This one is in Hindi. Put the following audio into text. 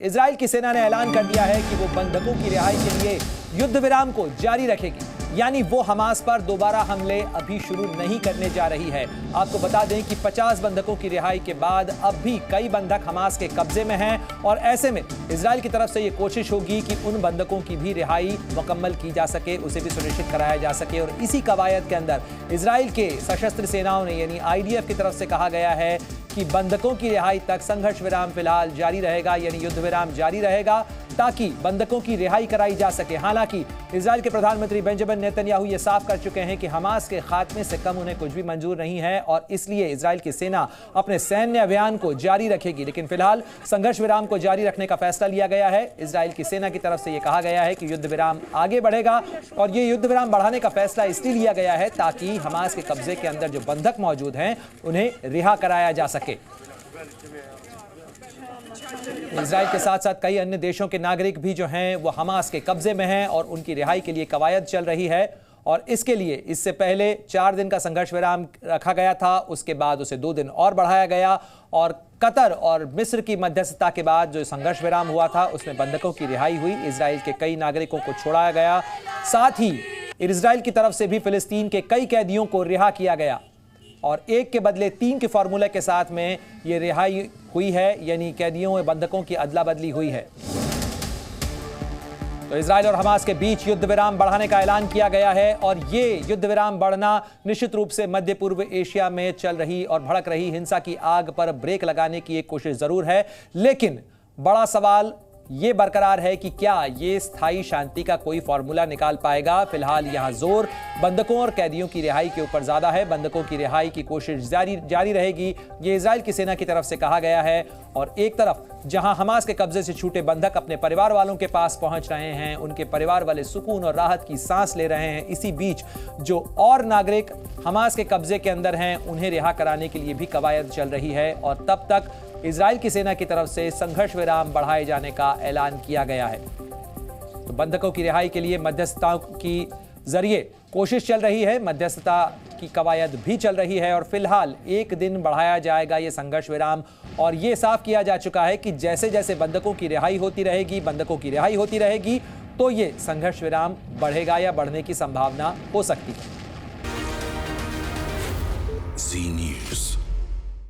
इजराइल की सेना ने ऐलान कर दिया है कि वो बंधकों की रिहाई के लिए युद्ध विराम को जारी रखेगी, यानी वो हमास पर दोबारा हमले अभी शुरू नहीं करने जा रही है। आपको बता दें कि 50 बंधकों की रिहाई के बाद अब भी कई बंधक हमास के कब्जे में हैं और ऐसे में इजराइल की तरफ से ये कोशिश होगी कि उन बंधकों की भी रिहाई मुकम्मल की जा सके, उसे भी सुनिश्चित कराया जा सके। और इसी कवायद के अंदर इजराइल के सशस्त्र सेनाओं ने यानी IDF की तरफ से कहा गया है कि बंधकों की रिहाई तक संघर्ष विराम फिलहाल जारी रहेगा, यानी युद्ध विराम जारी रहेगा ताकि बंधकों की रिहाई कराई जा सके। हालांकि इजराइल के प्रधानमंत्री बेंजामिन नेतन्याहू ये साफ कर चुके हैं कि हमास के खात्मे से कम उन्हें कुछ भी मंजूर नहीं है और इसलिए इजराइल की सेना अपने सैन्य अभियान को जारी रखेगी। लेकिन फिलहाल संघर्ष विराम को जारी रखने का फैसला लिया गया है। इजराइल की सेना की तरफ से यह कहा गया है कि युद्ध विराम आगे बढ़ेगा और ये युद्ध विराम बढ़ाने का फैसला इसलिए लिया गया है ताकि हमास के कब्जे के अंदर जो बंधक मौजूद हैं उन्हें रिहा कराया जा सके। इजराइल के साथ साथ कई अन्य देशों के नागरिक भी जो हैं वो हमास के कब्जे में हैं और उनकी रिहाई के लिए कवायद चल रही है। और इसके लिए इससे पहले 4 दिन का संघर्ष विराम रखा गया था, उसके बाद उसे 2 दिन और बढ़ाया गया और कतर और मिस्र की मध्यस्थता के बाद जो संघर्ष विराम हुआ था उसमें बंधकों की रिहाई हुई, इजराइल के कई नागरिकों को छोड़ाया गया, साथ ही इजराइल की तरफ से भी फिलिस्तीन के कई कैदियों को रिहा किया गया और 1 के बदले 3 के फॉर्मूले के साथ में ये रिहाई हुई है, यानी कैदियों और बंधकों की अदला बदली हुई है। तो इजराइल और हमास के बीच युद्ध विराम बढ़ाने का ऐलान किया गया है और ये युद्ध विराम बढ़ना निश्चित रूप से मध्य पूर्व एशिया में चल रही और भड़क रही हिंसा की आग पर ब्रेक लगाने की एक कोशिश जरूर है। लेकिन बड़ा सवाल ये बरकरार है कि क्या ये स्थायी शांति का कोई फॉर्मूला निकाल पाएगा। फिलहाल यहां जोर बंधकों और कैदियों की रिहाई के ऊपर ज्यादा है। बंधकों की रिहाई की कोशिश जारी रहेगी, ये इजराइल की सेना की तरफ से कहा गया है। और एक तरफ जहां हमास के कब्जे से छूटे बंधक अपने परिवार वालों के पास पहुंच रहे हैं, उनके परिवार वाले सुकून और राहत की सांस ले रहे हैं, इसी बीच जो और नागरिक हमास के कब्जे के अंदर हैं उन्हें रिहा कराने के लिए भी कवायद चल रही है। और तब तक इजराइल की सेना की तरफ से संघर्ष विराम बढ़ाए जाने का ऐलान किया गया है। तो बंधकों की रिहाई के लिए मध्यस्थता की जरिए कोशिश चल रही है, मध्यस्थता की कवायद भी चल रही है और फिलहाल 1 दिन बढ़ाया जाएगा ये संघर्ष विराम। और ये साफ किया जा चुका है कि जैसे जैसे बंधकों की रिहाई होती रहेगी तो ये संघर्ष विराम बढ़ेगा या बढ़ने की संभावना हो सकती है।